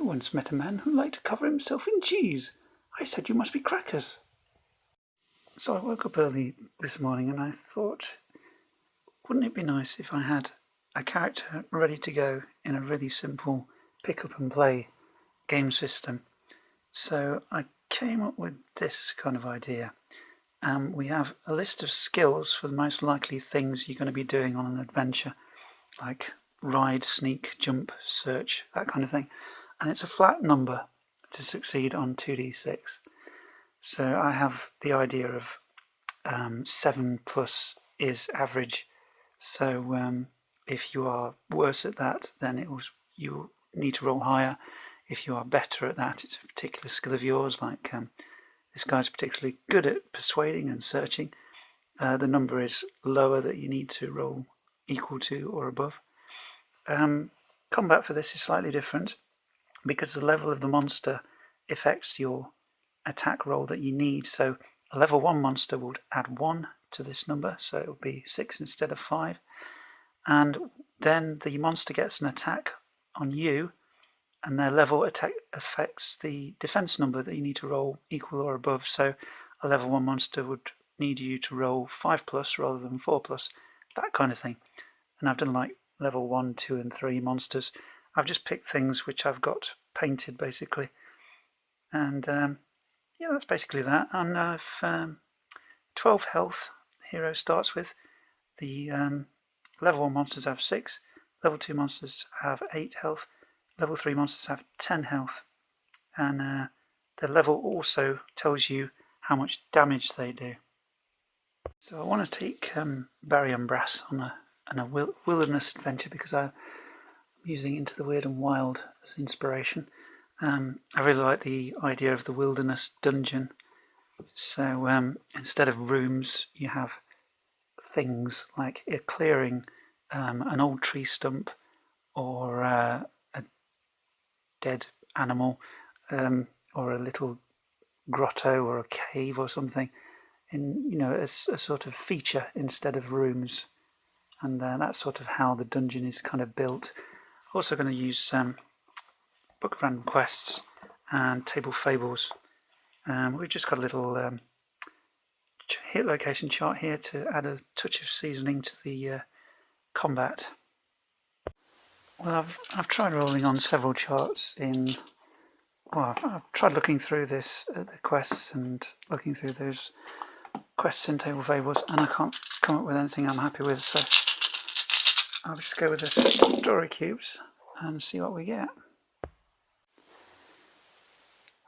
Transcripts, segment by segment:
once met a man who liked to cover himself in cheese. I said you must be crackers. So I woke up early this morning and I thought, wouldn't it be nice if I had a character ready to go in a really simple pick up and play game system? So I came up with this kind of idea. We have a list of skills for the most likely things you're going to be doing on an adventure, like ride, sneak, jump, search, that kind of thing. And it's a flat number to succeed on 2d6. So I have the idea of 7 plus is average. So if you are worse at that, then you need to roll higher. If you are better at that, it's a particular skill of yours, like this guy's particularly good at persuading and searching. The number is lower that you need to roll equal to or above. Combat for this is slightly different because the level of the monster affects your attack roll that you need. So a level 1 monster would add 1 to this number, so it would be 6 instead of 5. And then the monster gets an attack on you, and their level attack affects the defense number that you need to roll equal or above. So a level 1 monster would need you to roll 5 plus rather than 4 plus, that kind of thing. And I've done like level 1, 2 and 3 monsters. I've just picked things which I've got painted basically. And yeah, that's basically that. And I've 12 health the hero starts with. The level 1 monsters have 6, level 2 monsters have 8 health, level 3 monsters have 10 health. And the level also tells you how much damage they do. So I want to take Baryon brass on a wilderness adventure because I'm using Into the Weird and Wild as inspiration. I really like the idea of the wilderness dungeon. So instead of rooms, you have things like a clearing, an old tree stump, or a dead animal, or a little grotto or a cave or something. In a sort of feature instead of rooms, and that's sort of how the dungeon is kind of built. Also going to use Book of Random Quests and Table Fables. We've just got a little hit location chart here to add a touch of seasoning to the combat. Well, I've tried rolling on several charts I've tried looking through the quests and looking through those quests in Table Fables, and I can't come up with anything I'm happy with, so I'll just go with the story cubes and see what we get.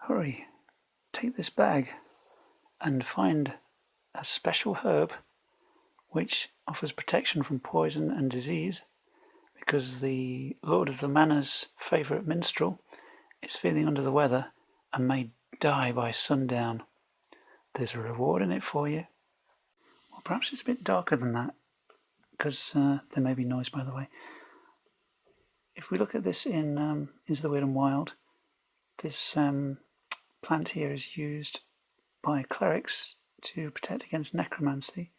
Hurry, take this bag and find a special herb which offers protection from poison and disease, because the Lord of the Manor's favourite minstrel is feeling under the weather and may die by sundown. There's a reward in it for you. Well, perhaps it's a bit darker than that, because there may be noise, by the way. If we look at this in Into the Weird and Wild, this plant here is used by clerics to protect against necromancy.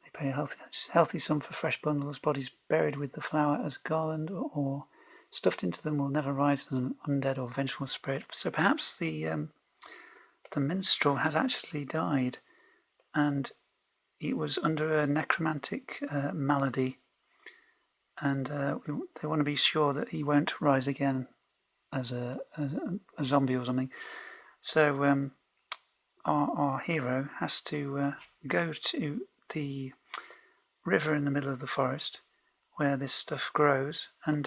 They pay a healthy sum for fresh bundles, bodies buried with the flower as garland or stuffed into them will never rise as an undead or vengeful spirit. So perhaps the minstrel has actually died, and it was under a necromantic malady, and they want to be sure that he won't rise again as a zombie or something. So our hero has to go to the river in the middle of the forest where this stuff grows and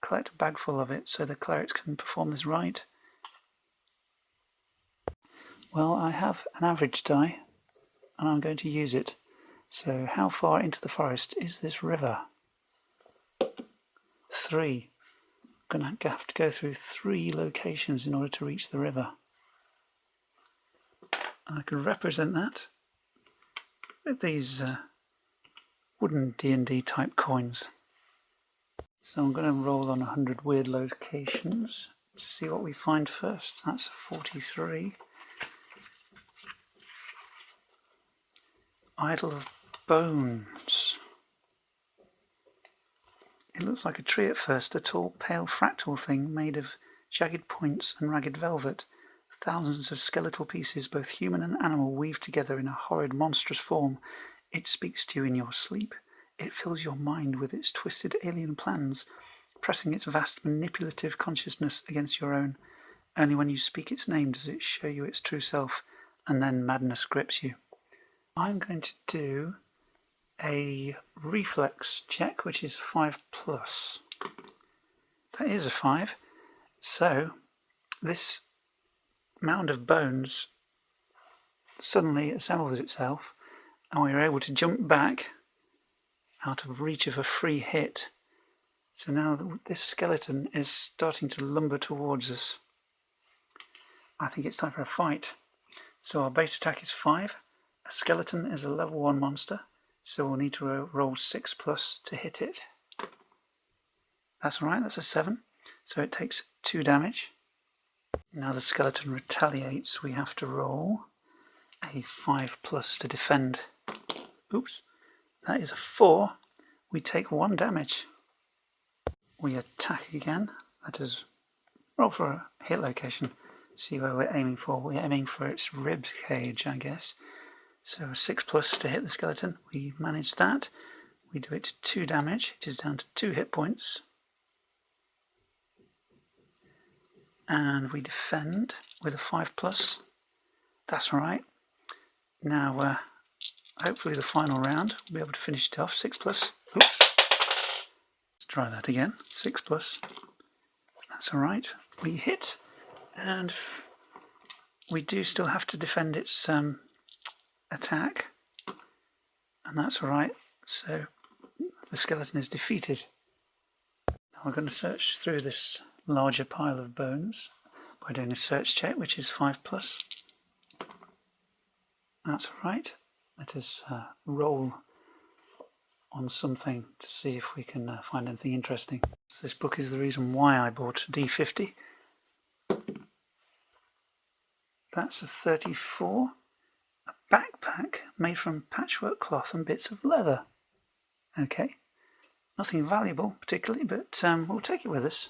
collect a bag full of it so the clerics can perform this rite. Well, I have an average die, and I'm going to use it. So how far into the forest is this river? 3. I'm going to have to go through 3 locations in order to reach the river. And I can represent that with these wooden D&D type coins. So I'm going to roll on 100 weird locations to see what we find first. That's 43. Idol of Bones. It looks like a tree at first, a tall, pale fractal thing made of jagged points and ragged velvet. Thousands of skeletal pieces, both human and animal, weave together in a horrid, monstrous form. It speaks to you in your sleep. It fills your mind with its twisted alien plans, pressing its vast manipulative consciousness against your own. Only when you speak its name does it show you its true self, and then madness grips you. I'm going to do a reflex check, which is 5+. That is a 5. So this mound of bones suddenly assembles itself, and we are able to jump back out of reach of a free hit. So now this skeleton is starting to lumber towards us. I think it's time for a fight. So our base attack is 5. A skeleton is a level 1 monster, so we'll need to roll 6+ to hit it. That's alright, that's a 7. So it takes 2 damage. Now the skeleton retaliates. We have to roll a 5+ to defend. Oops, that is a 4. We take 1 damage. We attack again. That is, roll for a hit location. See where we're aiming for. We're aiming for its rib cage, I guess. So a 6+ to hit the skeleton. We manage that. We do it 2 damage. It is down to 2 hit points. And we defend with a 5+. That's right. Now, hopefully the final round we'll be able to finish it off. 6+. Oops. Let's try that again. 6+. That's alright. We hit, and we do still have to defend its attack, and that's alright. So the skeleton is defeated. Now we're going to search through this larger pile of bones by doing a search check, which is 5+. That's alright. Let us roll on something to see if we can find anything interesting. So this book is the reason why I bought D50. That's a 34. A backpack made from patchwork cloth and bits of leather. Okay. Nothing valuable particularly, but we'll take it with us.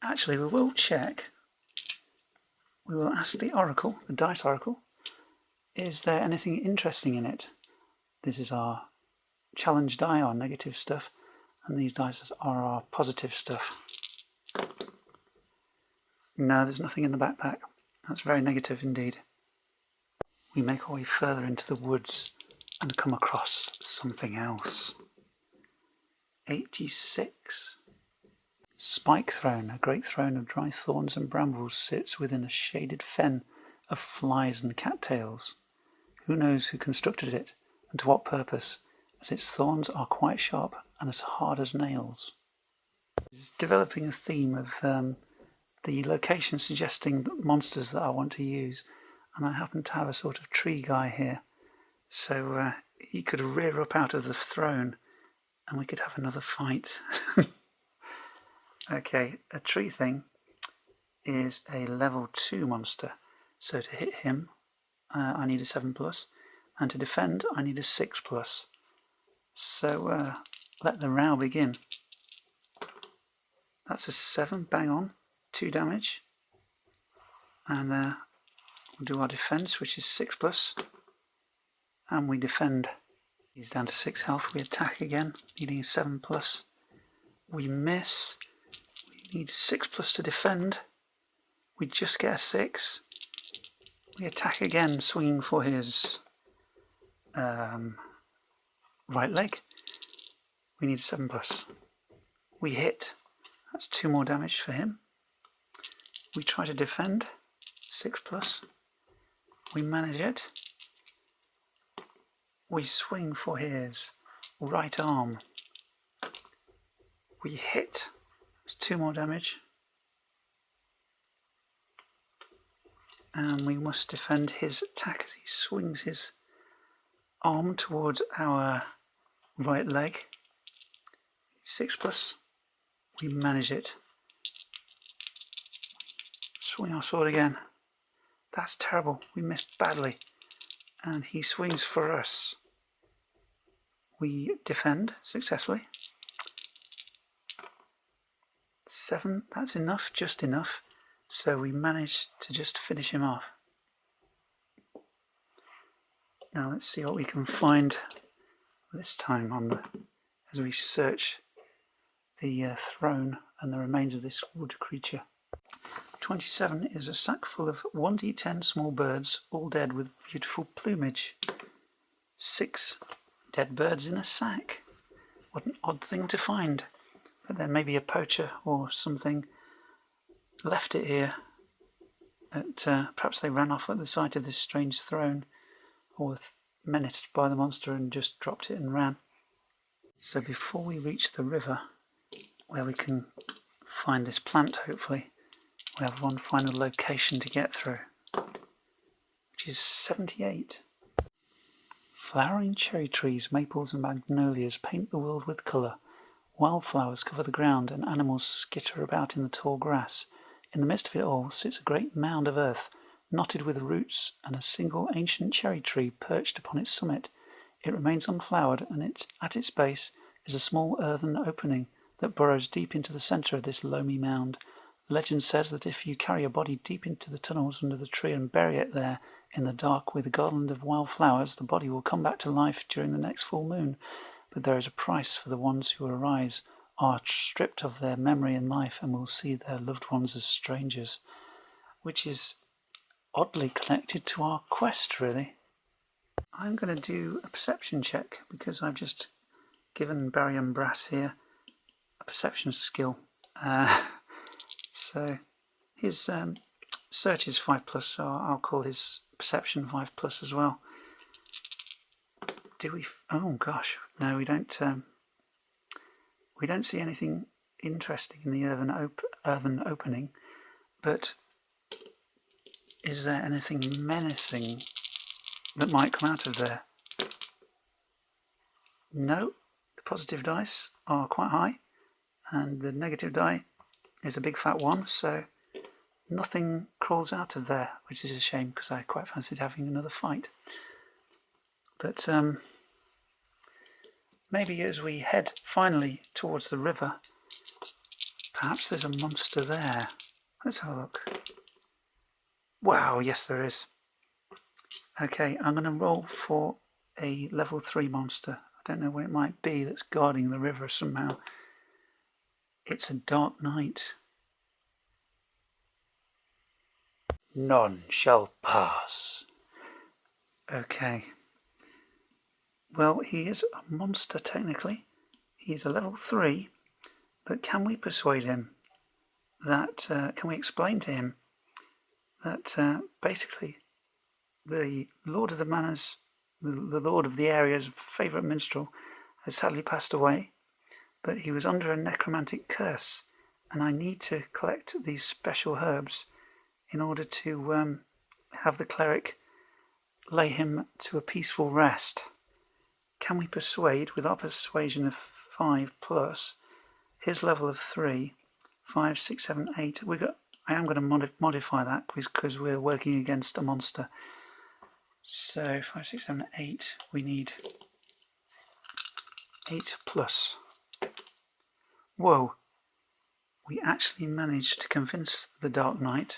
Actually, we will check. We will ask the oracle, the dice oracle, is there anything interesting in it? This is our challenge die, our negative stuff, and these dice are our positive stuff. No, there's nothing in the backpack. That's very negative indeed. We make our way further into the woods and come across something else. 86. Spike throne, a great throne of dry thorns and brambles, sits within a shaded fen of flies and cattails. Who knows who constructed it, and to what purpose, as its thorns are quite sharp and as hard as nails. It's developing a theme of the location suggesting monsters that I want to use, and I happen to have a sort of tree guy here, so he could rear up out of the throne and we could have another fight. Okay, a tree thing is a level 2 monster, so to hit him I need a 7+, and to defend I need a 6+. So let the row begin. That's a 7, bang on, 2 damage, and we'll do our defense, which is 6+, and we defend. He's down to 6 health. We attack again, needing a 7+. We miss. We need 6+ to defend. We just get a 6. We attack again, swinging for his right leg. We need a 7+. We hit. That's 2 more damage for him. We try to defend. 6+. We manage it. We swing for his right arm. We hit. That's 2 more damage. And we must defend his attack as he swings his arm towards our right leg. 6+. We manage it. Swing our sword again. That's terrible. We missed badly. And he swings for us. We defend successfully. 7, that's enough, just enough. So we managed to just finish him off. Now let's see what we can find this time as we search the throne and the remains of this wood creature. 27 is a sack full of 1d10 small birds, all dead with beautiful plumage. 6 dead birds in a sack. What an odd thing to find. But then maybe a poacher or something left it here. Perhaps they ran off at the sight of this strange throne, or were menaced by the monster and just dropped it and ran. So before we reach the river, where we can find this plant, hopefully, we have one final location to get through, which is 78. Flowering cherry trees, maples and magnolias paint the world with colour. Wildflowers cover the ground and animals skitter about in the tall grass. In the midst of it all sits a great mound of earth, knotted with roots, and a single ancient cherry tree perched upon its summit. It remains unflowered, and at its base is a small earthen opening that burrows deep into the centre of this loamy mound. The legend says that if you carry a body deep into the tunnels under the tree and bury it there in the dark with a garland of wild flowers, the body will come back to life during the next full moon. But there is a price for the ones who arise, are stripped of their memory and life, and will see their loved ones as strangers, which is oddly connected to our quest, really. I'm going to do a perception check because I've just given Baryon Brass here a perception skill. So his search is 5+, so I'll call his perception 5+ as well. Do we? Oh gosh, no, we don't. We don't see anything interesting in the earthen opening, but is there anything menacing that might come out of there? No, the positive dice are quite high, and the negative die is a big fat 1, so nothing crawls out of there, which is a shame because I quite fancied having another fight. But maybe as we head finally towards the river, perhaps there's a monster there. Let's have a look. Wow, yes there is. Okay, I'm going to roll for a level 3 monster. I don't know where it might be that's guarding the river somehow. It's a dark knight. None shall pass. Okay. Well, he is a monster technically. He's a level 3, but can we persuade him that, can we explain to him that basically the Lord of the Manors, the Lord of the Area's favourite minstrel, has sadly passed away, but he was under a necromantic curse, and I need to collect these special herbs in order to have the cleric lay him to a peaceful rest. Can we persuade, with our persuasion of 5+, his level of 3, 5, 6, 7, 8, I am going to modify that because we're working against a monster. So 5, 6, 7, 8, we need 8+. Whoa, we actually managed to convince the Dark Knight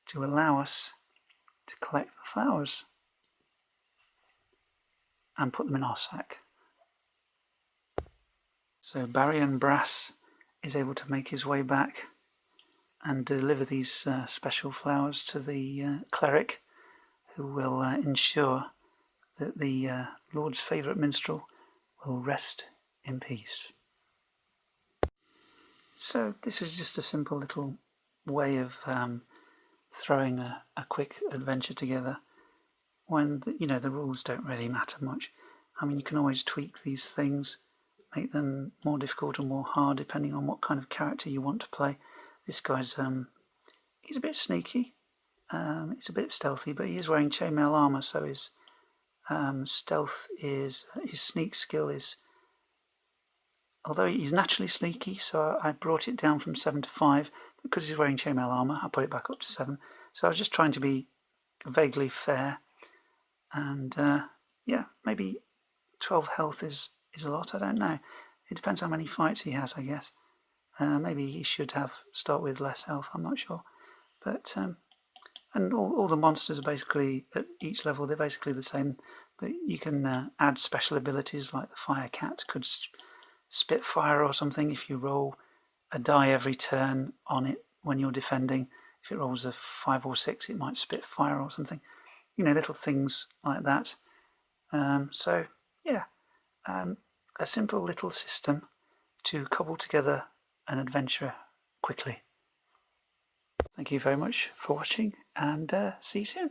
to allow us to collect the flowers and put them in our sack. So Baryon Brass is able to make his way back and deliver these special flowers to the cleric, who will ensure that the Lord's favourite minstrel will rest in peace. So this is just a simple little way of throwing a quick adventure together when the rules don't really matter much. I mean, you can always tweak these things, make them more difficult or more hard depending on what kind of character you want to play. This guy's he's a bit sneaky, he's a bit stealthy, but he is wearing chainmail armour, so his his sneak skill is, although he's naturally sneaky, so I brought it down from 7 to 5. Because he's wearing chainmail armour, I put it back up to 7. So I was just trying to be vaguely fair, and yeah, maybe 12 health is a lot, I don't know. It depends how many fights he has, I guess. Maybe he should start with less health, I'm not sure. But and all the monsters are basically, at each level, they're basically the same. But you can add special abilities, like the Fire Cat could spit fire or something if you roll a die every turn on it when you're defending. If it rolls a 5 or 6, it might spit fire or something. You know, little things like that. So, yeah, a simple little system to cobble together an adventure quickly. Thank you very much for watching, and see you soon.